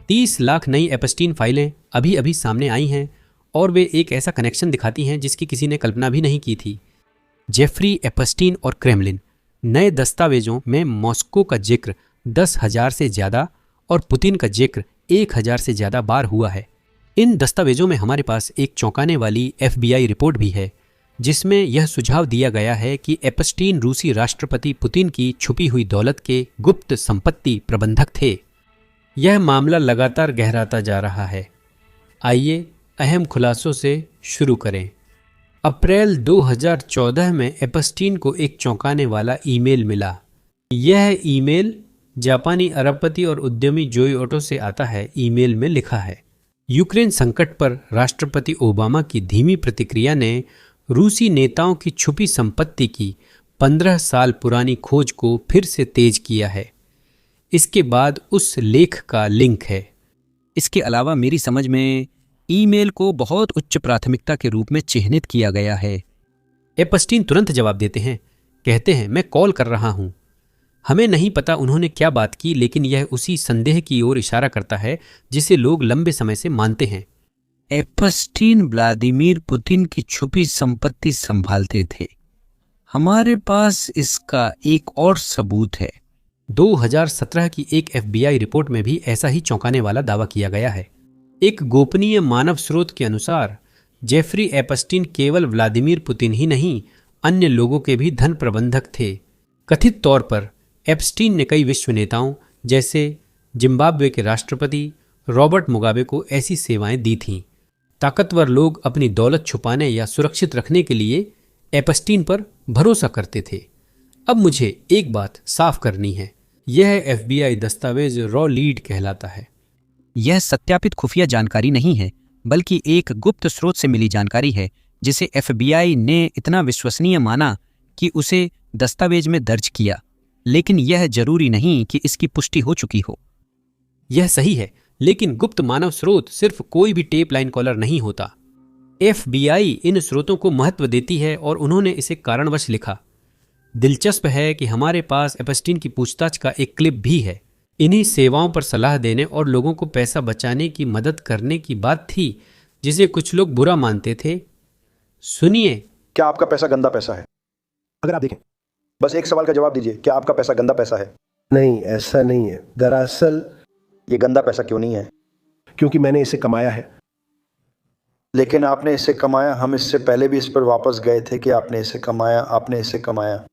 30 लाख नई एपस्टीन फाइलें अभी अभी सामने आई हैं और वे एक ऐसा कनेक्शन दिखाती हैं जिसकी किसी ने कल्पना भी नहीं की थी। जेफरी एपस्टीन और क्रेमलिन। नए दस्तावेजों में मॉस्को का जिक्र 10,000 से ज़्यादा और पुतिन का जिक्र 1,000 से ज़्यादा बार हुआ है। इन दस्तावेजों में हमारे पास एक चौंकाने वाली FBI रिपोर्ट भी है जिसमें यह सुझाव दिया गया है कि एपस्टीन रूसी राष्ट्रपति पुतिन की छुपी हुई दौलत के गुप्त संपत्ति प्रबंधक थे। यह मामला लगातार गहराता जा रहा है। आइए अहम खुलासों से शुरू करें। अप्रैल 2014 में एपस्टीन को एक चौंकाने वाला ईमेल मिला। यह ईमेल जापानी अरबपति और उद्यमी जोई ओटो से आता है। ईमेल में लिखा है, यूक्रेन संकट पर राष्ट्रपति ओबामा की धीमी प्रतिक्रिया ने रूसी नेताओं की छुपी संपत्ति की 15 साल पुरानी खोज को फिर से तेज किया है। इसके बाद उस लेख का लिंक है। इसके अलावा मेरी समझ में ईमेल को बहुत उच्च प्राथमिकता के रूप में चिह्नित किया गया है। एपस्टीन तुरंत जवाब देते हैं, कहते हैं मैं कॉल कर रहा हूं। हमें नहीं पता उन्होंने क्या बात की, लेकिन यह उसी संदेह की ओर इशारा करता है जिसे लोग लंबे समय से मानते हैं। एपस्टीन व्लादिमीर पुतिन की छुपी संपत्ति संभालते थे। हमारे पास इसका एक और सबूत है। 2017 की एक FBI रिपोर्ट में भी ऐसा ही चौंकाने वाला दावा किया गया है। एक गोपनीय मानव स्रोत के अनुसार जेफरी एपस्टीन केवल व्लादिमीर पुतिन ही नहीं, अन्य लोगों के भी धन प्रबंधक थे। कथित तौर पर एपस्टीन ने कई विश्व नेताओं जैसे जिम्बाब्वे के राष्ट्रपति रॉबर्ट मुगाबे को ऐसी सेवाएं दी थीं। ताकतवर लोग अपनी दौलत छुपाने या सुरक्षित रखने के लिए एपस्टीन पर भरोसा करते थे। अब मुझे एक बात साफ करनी है, यह FBI दस्तावेज रॉ लीड कहलाता है। यह सत्यापित खुफिया जानकारी नहीं है, बल्कि एक गुप्त स्रोत से मिली जानकारी है जिसे FBI ने इतना विश्वसनीय माना कि उसे दस्तावेज में दर्ज किया, लेकिन यह जरूरी नहीं कि इसकी पुष्टि हो चुकी हो। यह सही है, लेकिन गुप्त मानव स्रोत सिर्फ कोई भी टेप लाइन कॉलर नहीं होता। FBI इन स्रोतों को महत्व देती है और उन्होंने इसे कारणवश लिखा। दिलचस्प है कि हमारे पास एपस्टीन की पूछताछ का एक क्लिप भी है। इन्हीं सेवाओं पर सलाह देने और लोगों को पैसा बचाने की मदद करने की बात थी जिसे कुछ लोग बुरा मानते थे। सुनिए। क्या आपका पैसा गंदा पैसा है? अगर आप देखें, बस एक सवाल का जवाब दीजिए, क्या आपका पैसा गंदा पैसा है? नहीं, ऐसा नहीं है। दरअसल ये गंदा पैसा क्यों नहीं है? क्योंकि मैंने इसे कमाया है। लेकिन आपने इसे कमाया, हम इससे पहले भी इस पर वापस गए थे कि आपने इसे कमाया, आपने इसे कमाया।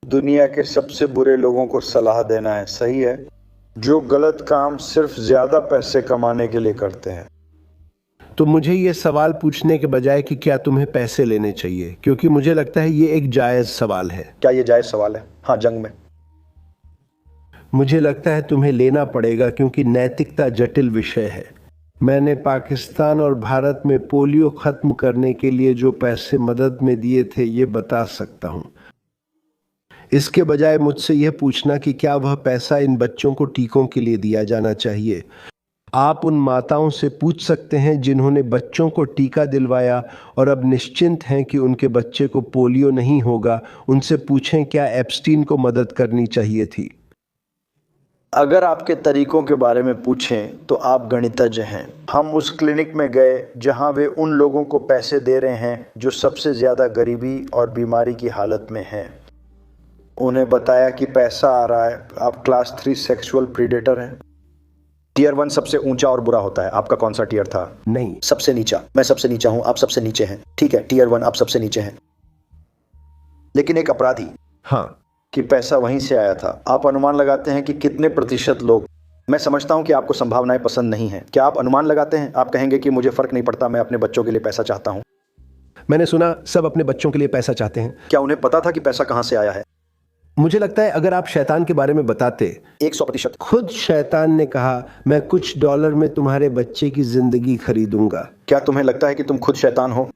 दुनिया के सबसे बुरे लोगों को सलाह देना है, सही है, जो गलत काम सिर्फ ज्यादा पैसे कमाने के लिए करते हैं। तो मुझे ये सवाल पूछने के बजाय कि क्या तुम्हें पैसे लेने चाहिए, क्योंकि मुझे लगता है ये एक जायज सवाल है। क्या ये जायज सवाल है? हाँ, जंग में मुझे लगता है तुम्हें लेना पड़ेगा, क्योंकि नैतिकता जटिल विषय है। मैंने पाकिस्तान और भारत में पोलियो खत्म करने के लिए जो पैसे मदद में दिए थे ये बता सकता हूँ। इसके बजाय मुझसे यह पूछना कि क्या वह पैसा इन बच्चों को टीकों के लिए दिया जाना चाहिए। आप उन माताओं से पूछ सकते हैं जिन्होंने बच्चों को टीका दिलवाया और अब निश्चिंत हैं कि उनके बच्चे को पोलियो नहीं होगा। उनसे पूछें क्या एप्स्टीन को मदद करनी चाहिए थी। अगर आपके तरीकों के बारे में पूछें तो आप गणितज्ञ हैं। हम उस क्लिनिक में गए जहां वे उन लोगों को पैसे दे रहे हैं जो सबसे ज़्यादा गरीबी और बीमारी की हालत में हैं। उन्हें बताया कि पैसा आ रहा है, आप क्लास 3 सेक्सुअल प्रीडेटर हैं। टियर 1 सबसे ऊंचा और बुरा होता है। आपका कौन सा टियर था? नहीं, सबसे नीचा। मैं सबसे नीचा हूं, आप सबसे नीचे हैं। ठीक है, टियर 1 आप सबसे नीचे हैं। लेकिन एक अपराधी, हाँ, कि पैसा वहीं से आया था। आप अनुमान लगाते हैं कि कितने प्रतिशत लोग, मैं समझता हूं कि आपको संभावनाएं पसंद नहीं हैं, क्या आप अनुमान लगाते हैं? आप कहेंगे कि मुझे फर्क नहीं पड़ता, मैं अपने बच्चों के लिए पैसा चाहता हूं। मैंने सुना सब अपने बच्चों के लिए पैसा चाहते हैं। क्या उन्हें पता था कि पैसा कहां से आया है? मुझे लगता है अगर आप शैतान के बारे में बताते। 100%। खुद शैतान ने कहा मैं कुछ डॉलर में तुम्हारे बच्चे की जिंदगी खरीदूंगा। क्या तुम्हें लगता है कि तुम खुद शैतान हो?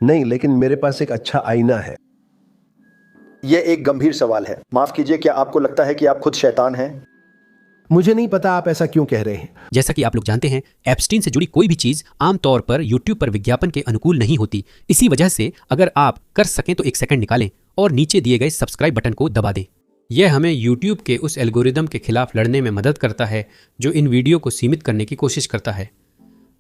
नहीं, लेकिन मेरे पास एक अच्छा आईना है। यह एक गंभीर सवाल है। माफ कीजिए, क्या आपको लगता है कि आप खुद शैतान हैं? मुझे नहीं पता आप ऐसा क्यों कह रहे हैं। जैसा कि आप लोग जानते हैं, एप्स्टीन से जुड़ी कोई भी चीज आमतौर पर YouTube पर विज्ञापन के अनुकूल नहीं होती। इसी वजह से अगर आप कर सकें तो एक सेकंड निकालें और नीचे दिए गए सब्सक्राइब बटन को दबा दें। यह हमें YouTube के उस एल्गोरिदम के खिलाफ लड़ने में मदद करता है जो इन वीडियो को सीमित करने की कोशिश करता है।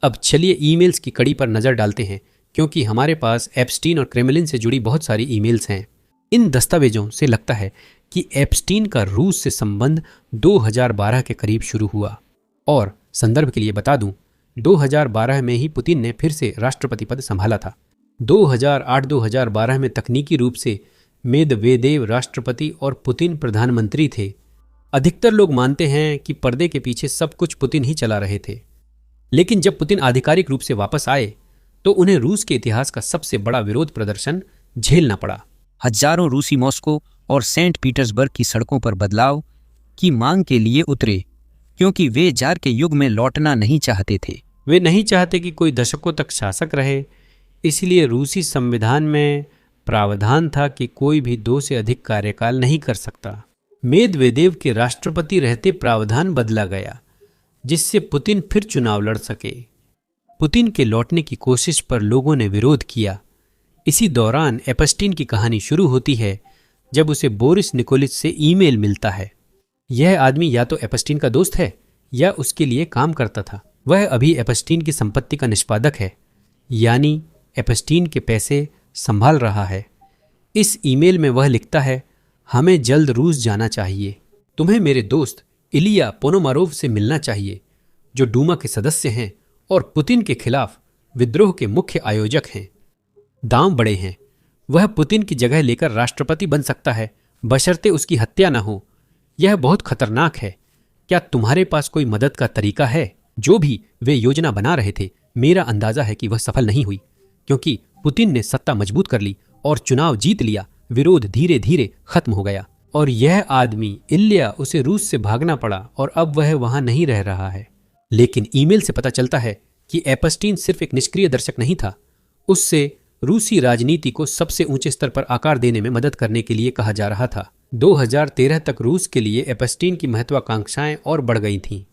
अब चलिए ईमेल्स की कड़ी पर नज़र डालते हैं, क्योंकि हमारे पास एप्स्टीन और क्रेमलिन से जुड़ी बहुत सारी ईमेल्स हैं। इन दस्तावेजों से लगता है कि एप्स्टीन का रूस से संबंध 2012 के करीब शुरू हुआ। और संदर्भ के लिए बता दूं, 2012 में ही पुतिन ने फिर से राष्ट्रपति पद संभाला था। 2008-2012 में तकनीकी रूप से मेदवेदेव राष्ट्रपति और पुतिन प्रधानमंत्री थे। अधिकतर लोग मानते हैं कि पर्दे के पीछे सब कुछ पुतिन ही चला रहे थे, लेकिन जब पुतिन आधिकारिक रूप से वापस आए तो उन्हें रूस के इतिहास का सबसे बड़ा विरोध प्रदर्शन झेलना पड़ा। हजारों रूसी मॉस्को और सेंट पीटर्सबर्ग की सड़कों पर बदलाव की मांग के लिए उतरे, क्योंकि वे जार के युग में लौटना नहीं चाहते थे। वे नहीं चाहते कि कोई दशकों तक शासक रहे, इसलिए रूसी संविधान में प्रावधान था कि कोई भी 2 से अधिक कार्यकाल नहीं कर सकता। मेदवेदेव के राष्ट्रपति रहते प्रावधान बदला गया, जिससे पुतिन फिर चुनाव लड़ सके। पुतिन के लौटने की कोशिश पर लोगों ने विरोध किया। इसी दौरान एप्स्टीन की कहानी शुरू होती है, जब उसे बोरिस निकोलिच से ईमेल मिलता है। यह आदमी या तो एप्स्टीन का दोस्त है या उसके लिए काम करता था। वह अभी एप्स्टीन की संपत्ति का निष्पादक है, यानी एप्स्टीन के पैसे संभाल रहा है। इस ईमेल में वह लिखता है, हमें जल्द रूस जाना चाहिए। तुम्हें मेरे दोस्त इलिया पोनोमारोव से मिलना चाहिए, जो डूमा के सदस्य हैं और पुतिन के खिलाफ विद्रोह के मुख्य आयोजक हैं। दांव बड़े हैं, वह पुतिन की जगह लेकर राष्ट्रपति बन सकता है, बशर्ते उसकी हत्या न हो। यह बहुत खतरनाक है। क्या तुम्हारे पास कोई मदद का तरीका है? जो भी वे योजना बना रहे थे, मेरा अंदाजा है कि वह सफल नहीं हुई, क्योंकि पुतिन ने सत्ता मजबूत कर ली और चुनाव जीत लिया। विरोध धीरे धीरे खत्म हो गया और यह आदमी इलिया, उसे रूस से भागना पड़ा और अब वह वहां नहीं रह रहा है। लेकिन ईमेल से पता चलता है कि एप्स्टीन सिर्फ एक निष्क्रिय दर्शक नहीं था। उससे रूसी राजनीति को सबसे ऊंचे स्तर पर आकार देने में मदद करने के लिए कहा जा रहा था। 2013 तक रूस के लिए एप्स्टीन की महत्वाकांक्षाएं और बढ़ गई थीं।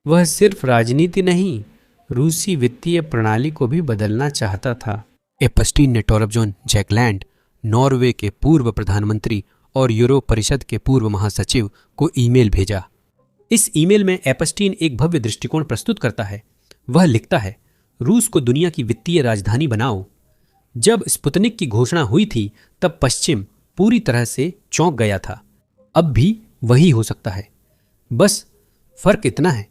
वह सिर्फ राजनीति नहीं, रूसी वित्तीय प्रणाली को भी बदलना चाहता था। एप्स्टीन ने टोरबजॉन जैकलैंड, नॉर्वे के पूर्व प्रधानमंत्री और यूरोप परिषद के पूर्व महासचिव को ईमेल भेजा। इस ईमेल में एप्स्टीन एक भव्य दृष्टिकोण प्रस्तुत करता है। वह लिखता है, रूस को दुनिया की वित्तीय राजधानी बनाओ। जब स्पुतनिक की घोषणा हुई थी तब पश्चिम पूरी तरह से चौंक गया था। अब भी वही हो सकता है। बस फर्क इतना है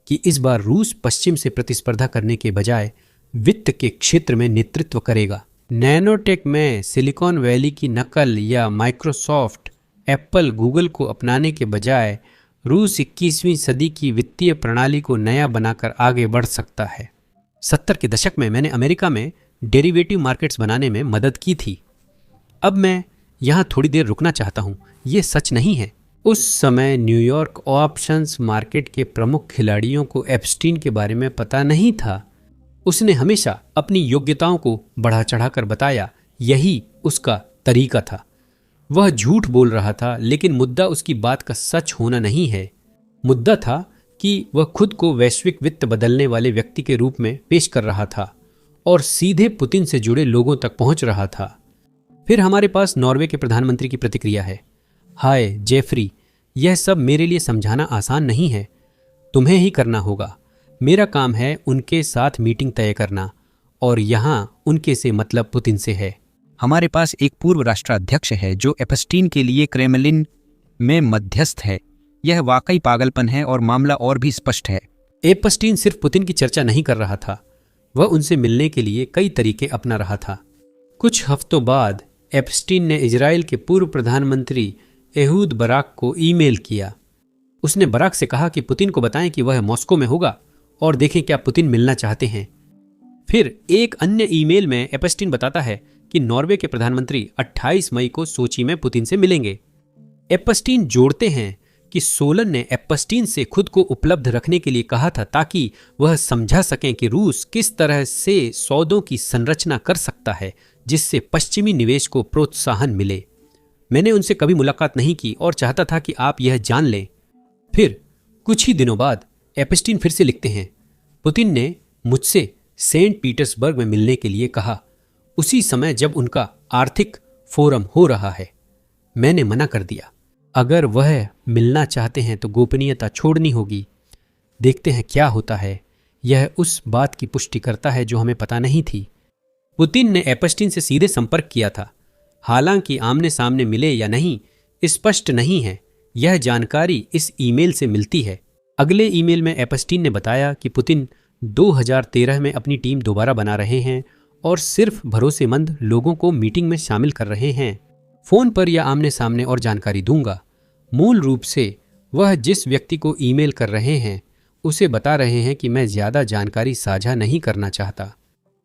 कि इस बार रूस पश्चिम से प्रतिस्पर्धा करने के बजाय वित्त के क्षेत्र में नेतृत्व करेगा। नैनोटेक में सिलिकॉन वैली की नकल या माइक्रोसॉफ्ट, एप्पल, गूगल को अपनाने के बजाय रूस 21वीं सदी की वित्तीय प्रणाली को नया बनाकर आगे बढ़ सकता है। 70 के दशक में मैंने अमेरिका में डेरिवेटिव मार्केट्स बनाने में मदद की थी। अब मैं यहाँ थोड़ी देर रुकना चाहता हूँ। ये सच नहीं है। उस समय न्यूयॉर्क ऑप्शंस मार्केट के प्रमुख खिलाड़ियों को एप्स्टीन के बारे में पता नहीं था। उसने हमेशा अपनी योग्यताओं को बढ़ा चढ़ाकर बताया। यही उसका तरीका था। वह झूठ बोल रहा था, लेकिन मुद्दा उसकी बात का सच होना नहीं है। मुद्दा था कि वह खुद को वैश्विक वित्त बदलने वाले व्यक्ति के रूप में पेश कर रहा था और सीधे पुतिन से जुड़े लोगों तक पहुंच रहा था। फिर हमारे पास नॉर्वे के प्रधानमंत्री की प्रतिक्रिया है। हाय जेफरी, यह सब मेरे लिए समझाना आसान नहीं है। तुम्हें ही करना होगा। मेरा काम है उनके साथ मीटिंग तय करना, और यहाँ उनके से मतलब पुतिन से है। हमारे पास एक पूर्व राष्ट्राध्यक्ष है जो एप्स्टीन के लिए क्रेमलिन में मध्यस्थ है। यह वाकई पागलपन है और मामला और भी स्पष्ट है। एप्स्टीन सिर्फ पुतिन की चर्चा नहीं कर रहा था, वह उनसे मिलने के लिए कई तरीके अपना रहा था। कुछ हफ्तों बाद एप्स्टीन ने इजराइल के पूर्व प्रधानमंत्री एहूद बराक को ईमेल किया। उसने बराक से कहा कि पुतिन को बताएं कि वह मॉस्को में होगा और देखें क्या पुतिन मिलना चाहते हैं। फिर एक अन्य ईमेल में एप्स्टीन बताता है कि नॉर्वे के प्रधानमंत्री 28 मई को सोची में पुतिन से मिलेंगे। एप्स्टीन जोड़ते हैं कि सोलन ने एप्स्टीन से खुद को उपलब्ध रखने के लिए कहा था ताकि वह समझा सकें कि रूस किस तरह से सौदों की संरचना कर सकता है जिससे पश्चिमी निवेश को प्रोत्साहन मिले। मैंने उनसे कभी मुलाकात नहीं की और चाहता था कि आप यह जान लें। फिर कुछ ही दिनों बाद एप्स्टीन फिर से लिखते हैं, पुतिन ने मुझसे सेंट पीटर्सबर्ग में मिलने के लिए कहा, उसी समय जब उनका आर्थिक फोरम हो रहा है। मैंने मना कर दिया। अगर वह मिलना चाहते हैं तो गोपनीयता छोड़नी होगी। देखते हैं क्या होता है। यह उस बात की पुष्टि करता है जो हमें पता नहीं थी। पुतिन ने एपस्टीन से सीधे संपर्क किया था। हालांकि आमने सामने मिले या नहीं स्पष्ट नहीं है। यह जानकारी इस ईमेल से मिलती है। अगले ईमेल में एपस्टीन ने बताया कि पुतिन 2013 में अपनी टीम दोबारा बना रहे हैं और सिर्फ भरोसेमंद लोगों को मीटिंग में शामिल कर रहे हैं। फोन पर या आमने सामने और जानकारी दूंगा। मूल रूप से वह जिस व्यक्ति को ईमेल कर रहे हैं उसे बता रहे हैं कि मैं ज्यादा जानकारी साझा नहीं करना चाहता।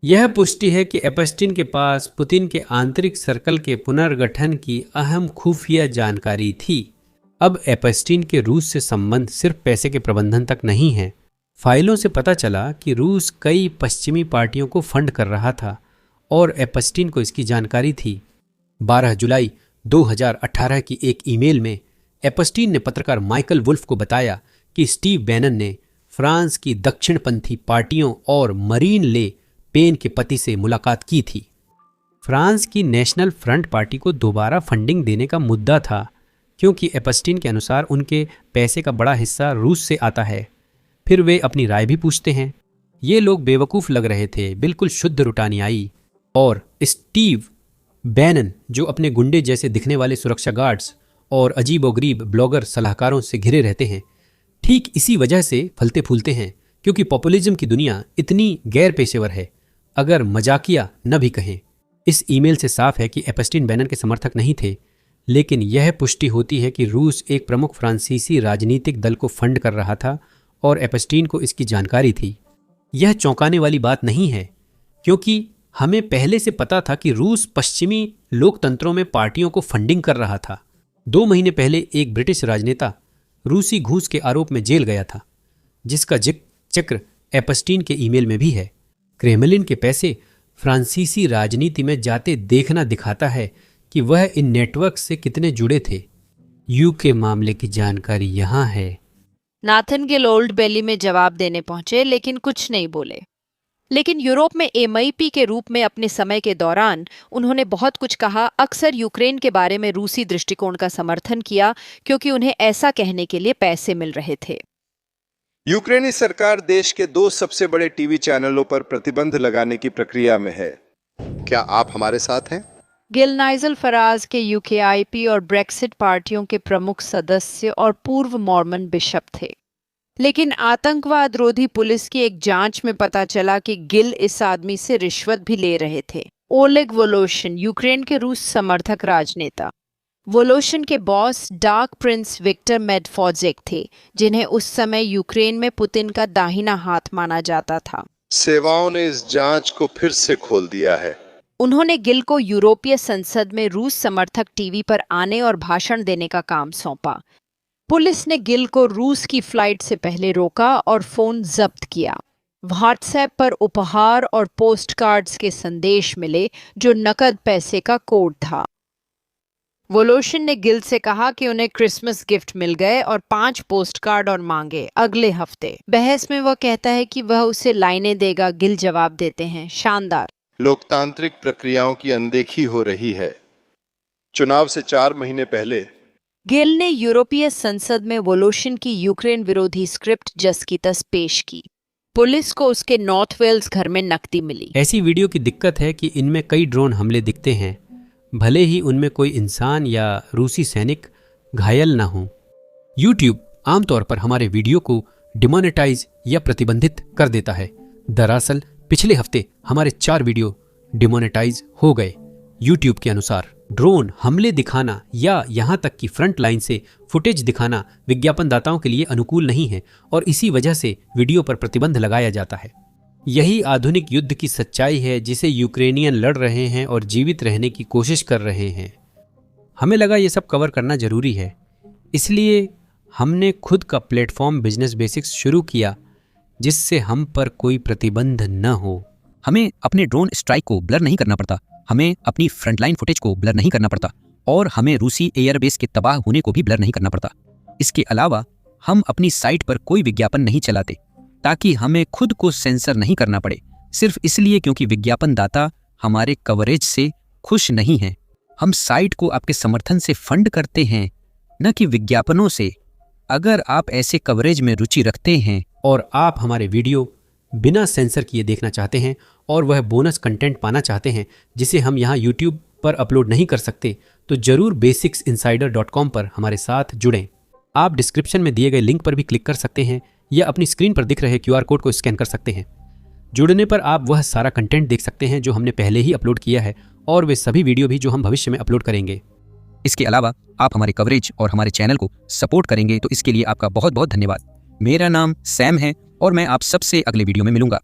यह पुष्टि है कि एपस्टीन के पास पुतिन के आंतरिक सर्कल के पुनर्गठन की अहम खुफिया जानकारी थी। अब एपस्टीन के रूस से संबंध सिर्फ पैसे के प्रबंधन तक नहीं है। फाइलों से पता चला कि रूस कई पश्चिमी पार्टियों को फंड कर रहा था और एपस्टीन को इसकी जानकारी थी। 12 जुलाई 2018 की एक ईमेल में एपस्टीन ने पत्रकार माइकल वुल्फ को बताया कि स्टीव बैनन ने फ्रांस की दक्षिणपंथी पार्टियों और मरीन ले पेन के पति से मुलाकात की थी। फ्रांस की नेशनल फ्रंट पार्टी को दोबारा फंडिंग देने का मुद्दा था क्योंकि एपस्टीन के अनुसार उनके पैसे का बड़ा हिस्सा रूस से आता है। फिर वे अपनी राय भी पूछते हैं। ये लोग बेवकूफ़ लग रहे थे, बिल्कुल शुद्ध रुटानियाई। और स्टीव बैनन जो अपने गुंडे जैसे दिखने वाले सुरक्षा गार्ड्स और अजीबोगरीब ब्लॉगर सलाहकारों से घिरे रहते हैं, ठीक इसी वजह से फलते फूलते हैं क्योंकि पॉपुलिज्म की दुनिया इतनी गैर पेशेवर है, अगर मजाकिया न भी कहें। इस ईमेल से साफ है कि एपस्टीन बैनन के समर्थक नहीं थे, लेकिन यह पुष्टि होती है कि रूस एक प्रमुख फ्रांसीसी राजनीतिक दल को फंड कर रहा था और एपस्टीन को इसकी जानकारी थी। यह चौंकाने वाली बात नहीं है क्योंकि हमें पहले से पता था कि रूस पश्चिमी लोकतंत्रों में पार्टियों को फंडिंग कर रहा था। 2 महीने पहले एक ब्रिटिश राजनेता रूसी घूस के आरोप में जेल गया था, जिसका चक्र एपस्टीन के ईमेल में भी है। क्रेमलिन के पैसे फ्रांसीसी राजनीति में जाते देखना दिखाता है कि वह इन नेटवर्क से कितने जुड़े थे। यूके मामले की जानकारी यहाँ है। नाथन गिल ओल्ड बेली में जवाब देने पहुंचे लेकिन कुछ नहीं बोले। लेकिन यूरोप में एमईपी के रूप में अपने समय के दौरान उन्होंने बहुत कुछ कहा। अक्सर यूक्रेन के बारे में रूसी दृष्टिकोण का समर्थन किया क्योंकि उन्हें ऐसा कहने के लिए पैसे मिल रहे थे। यूक्रेनी सरकार देश के 2 सबसे बड़े टीवी चैनलों पर प्रतिबंध लगाने की प्रक्रिया में है। क्या आप हमारे साथ हैं? गिल नाइजल फराज के यूकेआईपी और ब्रेक्सिट पार्टियों के प्रमुख सदस्य और पूर्व मॉर्मन बिशप थे। लेकिन आतंकवाद रोधी पुलिस की एक जांच में पता चला कि गिल इस आदमी से रिश्वत भी ले रहे थे। ओलेग वोलोशिन, यूक्रेन के रूस समर्थक राजनेता। वोलोशिन के बॉस डार्क प्रिंस विक्टर मेडफोजेक थे, जिन्हें उस समय यूक्रेन में पुतिन का दाहिना हाथ माना जाता था। सेवाओं ने इस जांच को फिर से खोल दिया है। उन्होंने गिल को यूरोपीय संसद में रूस समर्थक टीवी पर आने और भाषण देने का काम सौंपा। पुलिस ने गिल को रूस की फ्लाइट से पहले रोका और फोन जब्त किया। व्हाट्सएप पर उपहार और पोस्ट कार्ड्स के संदेश मिले जो नकद पैसे का कोड था। वोलोशिन ने गिल से कहा कि उन्हें क्रिसमस गिफ्ट मिल गए और 5 पोस्ट कार्ड और मांगे अगले हफ्ते। बहस में वह कहता है कि वह उसे लाइनें देगा। गिल जवाब देते हैं, शानदार। लोकतांत्रिक प्रक्रियाओं की अनदेखी हो रही है। चुनाव से 4 महीने पहले गिल ने यूरोपीय संसद में वोलोशिन की यूक्रेन विरोधी स्क्रिप्ट जस्कीतस पेश की। पुलिस को उसके नॉर्थ वेल्स घर में नकदी मिली। ऐसी वीडियो की दिक्कत है कि इनमें कई ड्रोन हमले दिखते हैं, भले ही उनमें कोई इंसान या रूसी सैनिक घायल ना हो। यूट्यूब आमतौर पर हमारे वीडियो को डिमोनेटाइज या प्रतिबंधित कर देता है। दरअसल पिछले हफ्ते हमारे 4 वीडियो डिमोनेटाइज हो गए। यूट्यूब के अनुसार ड्रोन हमले दिखाना या यहाँ तक कि फ्रंट लाइन से फुटेज दिखाना विज्ञापनदाताओं के लिए अनुकूल नहीं है और इसी वजह से वीडियो पर प्रतिबंध लगाया जाता है। यही आधुनिक युद्ध की सच्चाई है जिसे यूक्रेनियन लड़ रहे हैं और जीवित रहने की कोशिश कर रहे हैं। हमें लगा ये सब कवर करना जरूरी है, इसलिए हमने खुद का प्लेटफॉर्म बिजनेस बेसिक्स शुरू किया जिससे हम पर कोई प्रतिबंध न हो। हमें अपने ड्रोन स्ट्राइक को ब्लर नहीं करना पड़ता, हमें अपनी फ्रंटलाइन फुटेज को ब्लर नहीं करना पड़ता और हमें रूसी एयरबेस के तबाह होने को भी ब्लर नहीं करना पड़ता। इसके अलावा हम अपनी साइट पर कोई विज्ञापन नहीं चलाते ताकि हमें खुद को सेंसर नहीं करना पड़े, सिर्फ इसलिए क्योंकि विज्ञापनदाता हमारे कवरेज से खुश नहीं हैं। हम साइट को आपके समर्थन से फंड करते हैं न कि विज्ञापनों से। अगर आप ऐसे कवरेज में रुचि रखते हैं और आप हमारे वीडियो बिना सेंसर किए देखना चाहते हैं और वह बोनस कंटेंट पाना चाहते हैं जिसे हम यहाँ यूट्यूब पर अपलोड नहीं कर सकते, तो जरूर basicsinsider.com पर हमारे साथ जुड़ें। आप डिस्क्रिप्शन में दिए गए लिंक पर भी क्लिक कर सकते हैं या अपनी स्क्रीन पर दिख रहे QR कोड को स्कैन कर सकते हैं। जुड़ने पर आप वह सारा कंटेंट देख सकते हैं जो हमने पहले ही अपलोड किया है और वे सभी वीडियो भी जो हम भविष्य में अपलोड करेंगे। इसके अलावा आप हमारे कवरेज और हमारे चैनल को सपोर्ट करेंगे, तो इसके लिए आपका बहुत बहुत धन्यवाद। मेरा नाम सैम है और मैं आप सबसे अगले वीडियो में मिलूंगा।